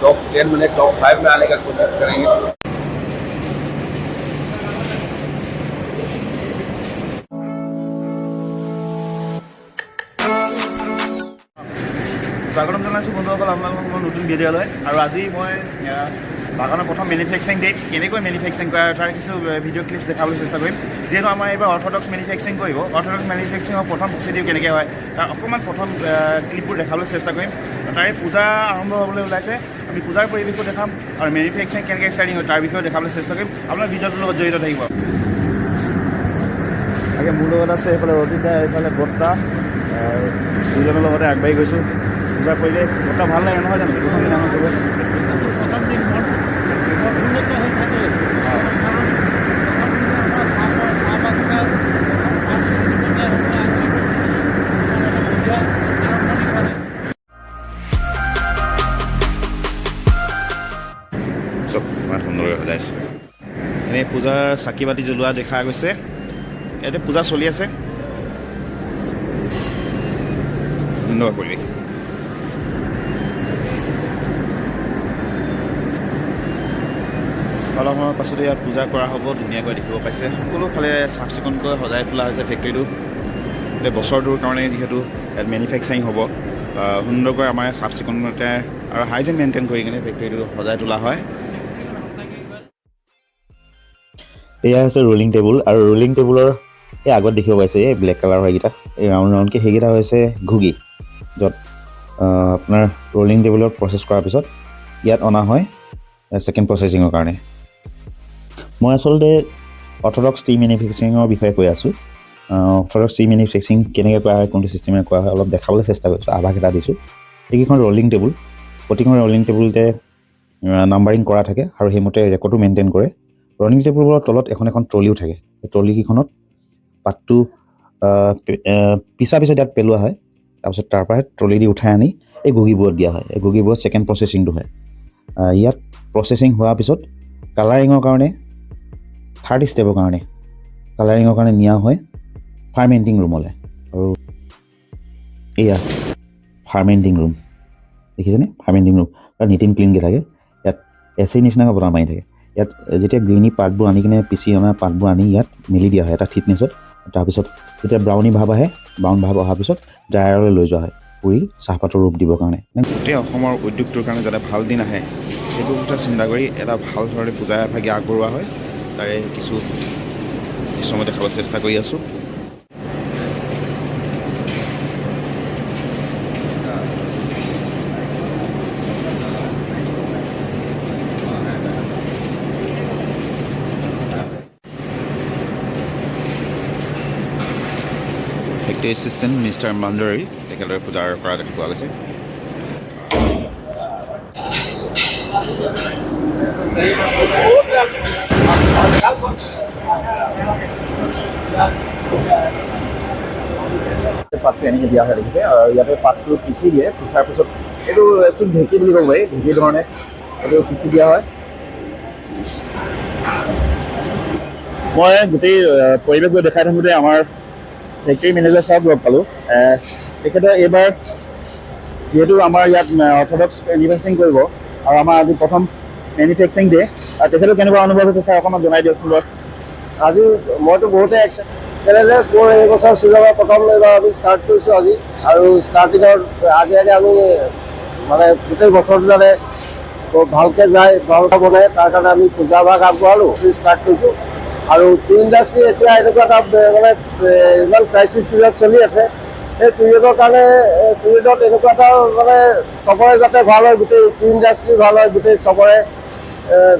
Top 10 में top 5 में आने का कोशिश करेंगे। স্বাগতম জনাইছোঁ বন্ধুসকল আপোনালোকক মই নতুন ভিডিঅ'লৈ। আৰু আজি মই বাগানৰ প্ৰথম মেনুফেকচাৰিং ডেট কেনেকৈ মেনুফেকচাৰিং কৰা তাৰ কিছু ভিডিঅ' ক্লিপছ দেখাবলৈ চেষ্টা কৰিম। যিহেতু আমাৰ এইবাৰ অৰ্থডক্স মেনুফেকচাৰিং কৰিব, অৰ্থডক্স মেনুফেকচাৰিঙৰ প্ৰথম প্ৰচিডিউৰ কেনেকৈ হয় তাৰ অকণমান প্ৰথম ক্লিপবোৰ দেখাবলৈ চেষ্টা কৰিম। তাৰে পূজা আৰম্ভ হ'বলৈ ওলাইছে, আমি পূজাৰ পৰিৱেশো দেখাম আৰু মেনুফেকচাৰিং কেনেকৈ ষ্টাৰ্টিং হয় তাৰ বিষয়ে দেখাবলৈ চেষ্টা কৰিম। আপোনাৰ ভিডিঅ'টোৰ লগত জড়িত থাকিব। তাকে মোৰ লগত আছে এইফালে অতীত, এইফালে বৰ্তা, দুজনৰ লগতে আগবাঢ়ি গৈছোঁ। পূজা কৰিলে বৰ্তা ভাল লাগে নহয় জানো? প্ৰথম দিনা চবে প্ৰথম দিন উন্নত হৈ থাকে। চব ইমান সুন্দৰকৈ সজাইছে। এনেই পূজাৰ চাকি বাতি জ্বলোৱা দেখা গৈছে। ইয়াতে পূজা চলি আছে, সুন্দৰ পৰিৱেশ। অলপ সময়ৰ পাছতে ইয়াত পূজা কৰা হ'ব। ধুনীয়াকৈ দেখিব পাইছে, সকলোফালে চাফ চিকুণকৈ সজাই তোলা হৈছে ফেক্টৰীটো। এতিয়া বছৰটোৰ কাৰণে যিহেতু ইয়াত মেনুফেকচাৰিং হ'ব, সুন্দৰকৈ আমাৰ চাফ চিকুণতে আৰু হাইজিন মেইনটেইন কৰি কিনে ফেক্টৰীটো সজাই তোলা হয়। এয়া হৈছে ৰোলিং টেবুল, আৰু ৰোলিং টেবুলৰ এই আগত দেখিব পাইছে এই ব্লেক কালাৰ হয়কেইটা, এই ৰাউণ্ডকৈ সেইকেইটা হৈছে ঘুগি, য'ত আপোনাৰ ৰোলিং টেবুলত প্ৰচেছ কৰাৰ পিছত ইয়াত অনা হয় ছেকেণ্ড প্ৰচেছিঙৰ কাৰণে। মই আচলতে অৰ্থডক্স টি মেনুফেকচাৰিঙৰ বিষয়ে কৈ আছোঁ। অৰ্থডক্স টি মেনুফেকচাৰিং কেনেকৈ কৰা হয়, কোনটো ছিষ্টেমেৰে কৰা হয় অলপ দেখাবলৈ চেষ্টা কৰিছোঁ, আভাস এটা দিছোঁ। এইকেইখন ৰলিং টেবুল, প্ৰতিখন ৰলিং টেবুলতে নাম্বাৰিং কৰা থাকে আৰু সেইমতে ৰেকৰ্ডো মেইনটেইন কৰে। ৰলিং টেবুলবোৰৰ তলত এখন এখন ট্ৰলিও থাকে। এই ট্ৰলিকেইখনত পাতটো পিছা পিছত ইয়াত পেলোৱা হয়, তাৰপিছত তাৰ পৰা ট্ৰলি দি উঠাই আনি এই গুগিবোৰত দিয়া হয়। এই গুগিবোৰত ছেকেণ্ড প্ৰচেছিংটো হয়। ইয়াত প্ৰচেছিং হোৱাৰ পিছত কালাৰিঙৰ কাৰণে থাৰ্ড ষ্টেপৰ কাৰণে কালাৰিঙৰ কাৰণে নিয়া হয় ফাৰ্মেণ্টিং ৰুমলৈ। আৰু এয়া ফাৰ্মেণ্টিং ৰুম দেখিছেনে? ফাৰ্মেণ্টিং ৰুম আৰু নিট এণ্ড ক্লিনকৈ থাকে। ইয়াত এচি নিচিনাকৈ বনাই মাৰি থাকে। ইয়াত যেতিয়া গ্ৰীণি পাতবোৰ আনি কিনে পিচি অনা পাতবোৰ আনি ইয়াত মেলি দিয়া হয় এটা থিকনেছত। তাৰপিছত যেতিয়া ব্ৰাউনি ভাৱ আহে, ব্ৰাউন ভাৱ অহাৰ পিছত ড্ৰায়াৰলৈ লৈ যোৱা হয় পুৰি চাহপাতৰ ৰূপ দিবৰ কাৰণে। গোটেই অসমৰ উদ্যোগটোৰ কাৰণে যাতে ভাল দিন আহে সেইটো কথা চিন্তা কৰি এটা ভাল ধৰণে পূজা এভাগি আগবঢ়োৱা হয়। তাৰে কিছু মই দেখাব চেষ্টা কৰি আছোঁ। ফেক্টৰী এছিষ্টেণ্ট মিষ্টাৰ মাণ্ডাৰী তেখেতৰে পূজাৰ কৰা দেখা পোৱা গৈছে। পাতটো এনেকৈ দিয়া হয় দেখিছে, আৰু ইয়াতে পাতটো পিচি দিয়ে। পিচাৰ পিছত এইটো ঢেঁকী বুলি ক'ব পাৰি, ঢেঁকী ধৰণে এইটো পিচি দিয়া হয়। মই গোটেই পৰিৱেশবোৰ দেখাই থাকোঁতে আমাৰ ফেক্টৰী মেনেজাৰ চাওক লগ পালোঁ। তেখেতে এইবাৰ যিহেতু আমাৰ ইয়াত অৰ্থডক্স মেনুফেকচাৰিং কৰিব আৰু আমাৰ আজি প্ৰথম মেনুফেকচাৰিং ডে, তেখেতৰ কেনেকুৱা অনুভৱ হৈছে ছাৰ অকণমান জনাই দিয়কচোন বাৰু। আজি মইতো বহুতে কেনেকৈ মোৰ এইবছৰ শ্বিলঙৰ প্ৰথম এইবাৰ আমি ষ্টাৰ্ট কৰিছোঁ আজি, আৰু ষ্টাৰ্টিঙৰ আগে আগে আমি মানে গোটেই বছৰটো যাতে ভালকৈ যায়, ভালকৈ বনাই তাৰ কাৰণে আমি পূজা ভাগ আগবঢ়ালোঁ, ষ্টাৰ্ট কৰিছোঁ। আৰু টি ইণ্ডাষ্ট্ৰী এতিয়া এনেকুৱা এটা মানে ইমান ক্ৰাইচিছ পিৰিয়ড চলি আছে, সেই পিৰিয়ডৰ কাৰণে পিৰিয়ডত এনেকুৱা এটা মানে চবৰে যাতে ভাল হয়, গোটেই টি ইণ্ডাষ্ট্ৰী ভাল হয়, গোটেই চবৰে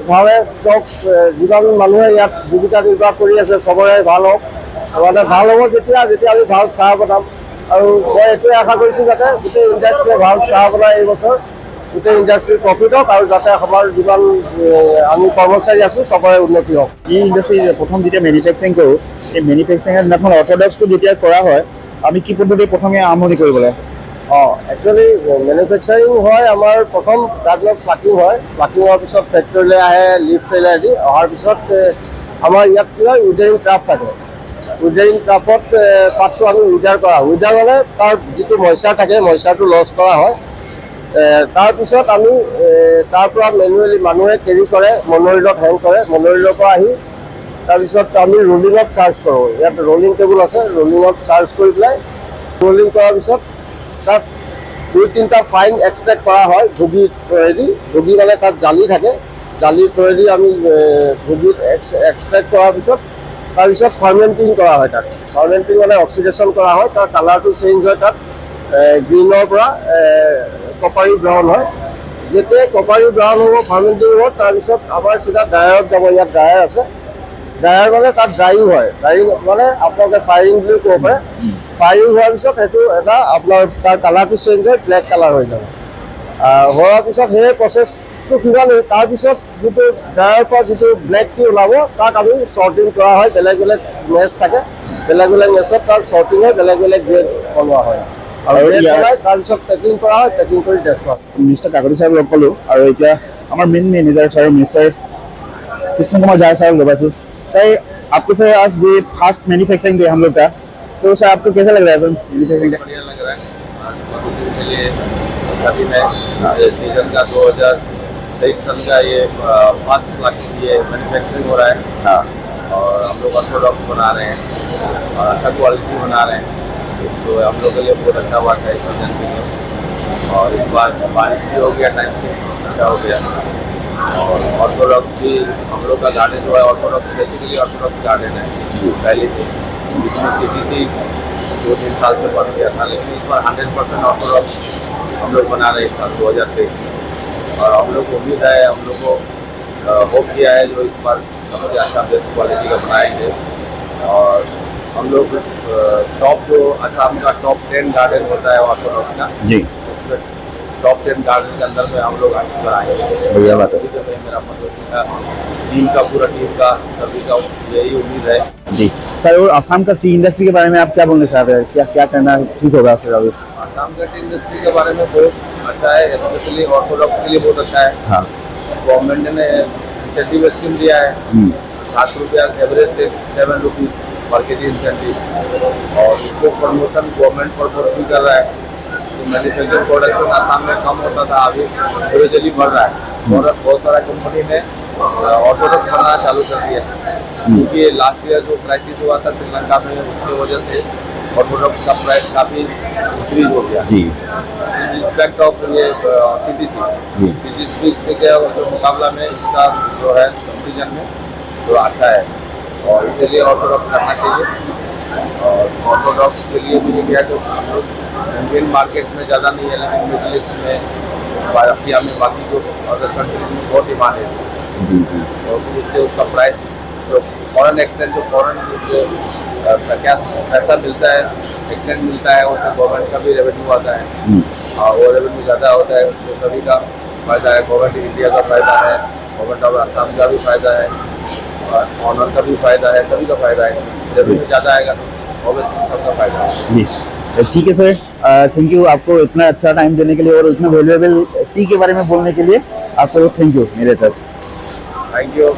ভাৱে যাওক, যিমান মানুহে ইয়াত জীৱিকা নিৰ্বাহ কৰি আছে চবৰে ভাল হওক। মানে ভাল হ'ব যেতিয়া আমি ভাল চাহ বনাম, আৰু মই এইটোৱে আশা কৰিছোঁ যাতে গোটেই ইণ্ডাষ্ট্ৰীয়ে ভাল চাহ বনায় এই বছৰ, গোটেই ইণ্ডাষ্ট্ৰীৰ প্ৰফিট হওক, আৰু যাতে আমাৰ যিমান আমি কৰ্মচাৰী আছোঁ চবৰে উন্নতি হওক। টি ইণ্ডাষ্ট্ৰী প্ৰথম যেতিয়া মেনুফেকচাৰিং কৰোঁ, এই মেনুফেকচাৰিঙৰ দিনাখন অৰ্থডক্সটো যেতিয়া কৰা হয় আমি কি পদ্ধতি প্ৰথমে আৰম্ভণি কৰিব লাগে? একচুৱেলি মেনুফেকচাৰিং হয় আমাৰ প্ৰথম গাৰ্ডেনত প্লাকিং হয়, প্লাকিং হোৱাৰ পিছত ফেক্টৰীলৈ আহে, লিফ ট্ৰেইলাৰ দি অহাৰ পিছত আমাৰ ইয়াত কি হয় উইডাৰিং ক্ৰাফ্ট থাকে। উইডাৰিং ক্ৰাফ্টত পাতটো আমি উইডাৰ কৰা হয়। উইডাৰ মানে তাৰ যিটো মইচাৰ থাকে মইচাৰটো লছ কৰা হয়। তাৰপিছত আমি তাৰ পৰা মেনুৱেলি মানুহে কেৰি কৰে, মনোৰিলত হেং কৰে, মনোৰিলৰ পৰা আহি তাৰপিছত আমি ৰোলিঙত চাৰ্জ কৰোঁ। ইয়াত ৰোলিং টেবুল আছে, ৰোলিঙত চাৰ্জ কৰি পেলাই ৰোলিং কৰাৰ পিছত তাত 2-3টা ফাইন এক্সট্ৰেক্ট কৰা হয় ঘুগি থ্ৰুৱেদি। ঘুগি মানে তাত জালি থাকে, জালি থ্ৰুৱেদি আমি ঘুগিত এক্সট্ৰেক্ট কৰাৰ পিছত তাৰপিছত ফাৰ্মেণ্টিং কৰা হয়। তাত ফাৰ্মেণ্টিং মানে অক্সিডেশ্যন কৰা হয়, তাৰ কালাৰটো চেঞ্জ হয়, তাত গ্ৰীণৰ পৰা কপাৰী ব্ৰাউন হয়। যেতিয়াই কপাৰী ব্ৰাউন হ'ব ফাৰ্মেণ্টিং হ'ব, তাৰপিছত আমাৰ চিধা ড্ৰায়াৰত যাব। ইয়াত ড্ৰায়াৰ আছে, ড্ৰায়াৰ মানে তাত ড্ৰাইং হয়। ড্ৰাইং মানে আপোনালোকে ফায়াৰিং বুলিও ক'ব পাৰে। ফায়াৰিং হোৱাৰ পিছত সেইটো এটা আপোনাৰ তাৰ কালাৰটো চেঞ্জ হয়, ব্লেক কালাৰ হৈ যাব। হোৱাৰ পিছত সেই প্ৰচেছটো সিমানেই। তাৰপিছত যিটো ড্ৰায়াৰৰ পৰা যিটো ব্লেকটো ওলাব তাক আমি শ্বৰ্টিং কৰা হয়। বেলেগ বেলেগ মেচ থাকে, বেলেগ বেলেগ মেচত তাৰ শ্বৰ্টিং হয়, বেলেগ বেলেগ গ্ৰেড বনোৱা হয়। আৰু গ্ৰেড বনাই তাৰপিছত পেকিং কৰা হয়, পেকিং কৰি ডেছপাৰ। মিষ্টাৰ কাকতি ছাৰক লগ পালোঁ আৰু এতিয়া আমাৰ main manager sir mister Krishna Kumar Jha साहब लोग पास। सर आपको सर आज ये फास्ट मैन्युफैक्चरिंग डे हम लोग का, तो सर आपको कैसा लग रहा है सर मैन्युफैक्चरिंग? बढ़िया लग रहा है। आज मधुपुर के लिए सभी में सीजन का 2023 सन का ये 5 लाख ये मैन्युफैक्चरिंग हो रहा है। हाँ, और हम लोग ऑर्थोडॉक्स बना रहे हैं और अच्छा क्वालिटी बना रहे हैं, तो हम लोग के लिए बहुत अच्छा बात है इस सीजन के लिए। और इस बार बारिश भी हो गया, टाइम से अच्छा हो गया। और ऑर्थोडॉक्स भी हम लोग का गार्डन जो है ऑर्थोडॉक्स बेसिकली ऑर्थोडॉक्स गार्डन है पहले से, जिसमें CTC 2-3 साल से बन गया था, लेकिन इस बार 100% ऑर्थोडॉक्स हम लोग बना रहे हैं इस साल 2023 में। और हम लोग को उम्मीद है, हम लोग को होप किया है जो इस बार सबसे अच्छा बेस्ट क्वालिटी का बनाएंगे। और हम लोग टॉप जो असम का टॉप 10 गार्डन होता है ऑर्थोडॉक्स का जी, उसमें टॉप 10 गार्डन के अंदर में हम लोग इस बार आएंगे। बढ़िया बात है मेरा टीम का पूरा टीम का सभी का यही उम्मीद है जी। सर और आसाम का टी इंडस्ट्री के बारे में आप क्या बोलना चाहते हैं? क्या क्या करना ठीक होगा सर अभी? आसाम का टी इंडस्ट्री के बारे में बहुत अच्छा है, स्पेशली ऑर्थोडॉक्स के लिए बहुत अच्छा है। हाँ, गवर्नमेंट ने इंसेंटिव स्कीम दिया है, 7 रुपया एवरेज से 7 रुपीज़ पर केजी इंसेंटिव। और इसको प्रमोशन गवर्नमेंट प्रमोट भी कर रहा है। मैन्युफैक्चरिंग प्रोडक्शन आसाम में कम होता था, अभी धीरे धीरे बढ़ रहा है। और बहुत सारा कंपनी ने ऑर्थोडॉक्स बनाना चालू कर दिया, क्योंकि लास्ट ईयर जो क्राइसिस हुआ था श्रीलंका में, उसकी वजह से ऑर्थोडॉक्स का प्राइस काफ़ी इंक्रीज हो गया जी। रिस्पेक्ट ऑफ ये CTC से क्या जो मुकाबला में इसका जो है कंपटीजन में तो अच्छा है, और इसीलिए ऑर्थोडॉक्स करना चाहिए। और ऑर्थोडॉक्स के लिए भी क्या है, तो हम लोग इंडियन मार्केट में ज़्यादा नहीं है, लेकिन मिडिल ईस्ट में, एशिया में, बाकी जो अदर कंट्रीज में बहुत डिमांड है जी जी। और उससे उसका प्राइस जो फॉरेन एक्सचेंज जो फॉरेन जो क्या पैसा मिलता है, एक्सचेंज मिलता है, उससे गवर्नमेंट का भी रेवेन्यू आता है। और वो रेवेन्यू ज़्यादा होता है, उसको सभी का फ़ायदा है। गवर्नमेंट इंडिया का फ़ायदा है, गवर्नमेंट ऑफ आसाम का भी फ़ायदा है, और ऑनर का भी फ़ायदा है, सभी का फ़ायदा है। रेवेन्यू ज़्यादा आएगा तो ऑब्वियसली सबका फ़ायदा है जी। ठीक है सर, थैंक यू आपको इतना अच्छा टाइम देने के लिए और इतना वैल्यूएबल टी के बारे में बोलने के लिए आपको थैंक यू मेरे तरफ से। Thank you.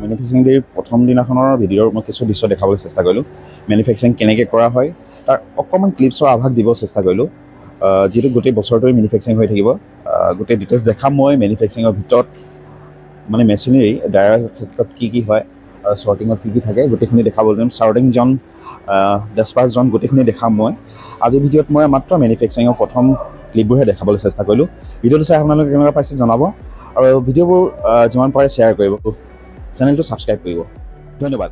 মেনুফেক্সাৰিং ডেৰ প্ৰথম দিনাখনৰ ভিডিঅ'ৰ মই কিছু দৃশ্য দেখাবলৈ চেষ্টা কৰিলোঁ। মেনুফেক্সাৰিং কেনেকৈ কৰা হয় তাৰ অকণমান ক্লিপছৰ আভাস দিব চেষ্টা কৰিলোঁ। যিহেতু গোটেই বছৰটোৱে মেনুফেক্সাৰিং হৈ থাকিব, গোটেই ডিটেইলছ দেখাম মই। মেনুফেক্সাৰিঙৰ ভিতৰত মানে মেচিনেৰী ডায়াৰৰ ক্ষেত্ৰত কি কি হয় আৰু শ্বৰ্টিঙত কি কি থাকে গোটেইখিনি দেখাবলৈ যাম। শ্বৰ্টিং জন, ডেছপাচ জন গোটেইখিনি দেখাম মই। আজিৰ ভিডিঅ'ত মই মাত্ৰ মেনুফেক্সাৰিঙৰ প্ৰথম ক্লিপবোৰহে দেখাবলৈ চেষ্টা কৰিলোঁ। ভিডিঅ'টো চাই আপোনালোকে কেনেকুৱা পাইছে জনাব, আৰু ভিডিঅ'বোৰ যিমান পাৰে শ্বেয়াৰ কৰিব, চেনেলটো ছাবস্ক্ৰাইব কৰিব। ধন্যবাদ।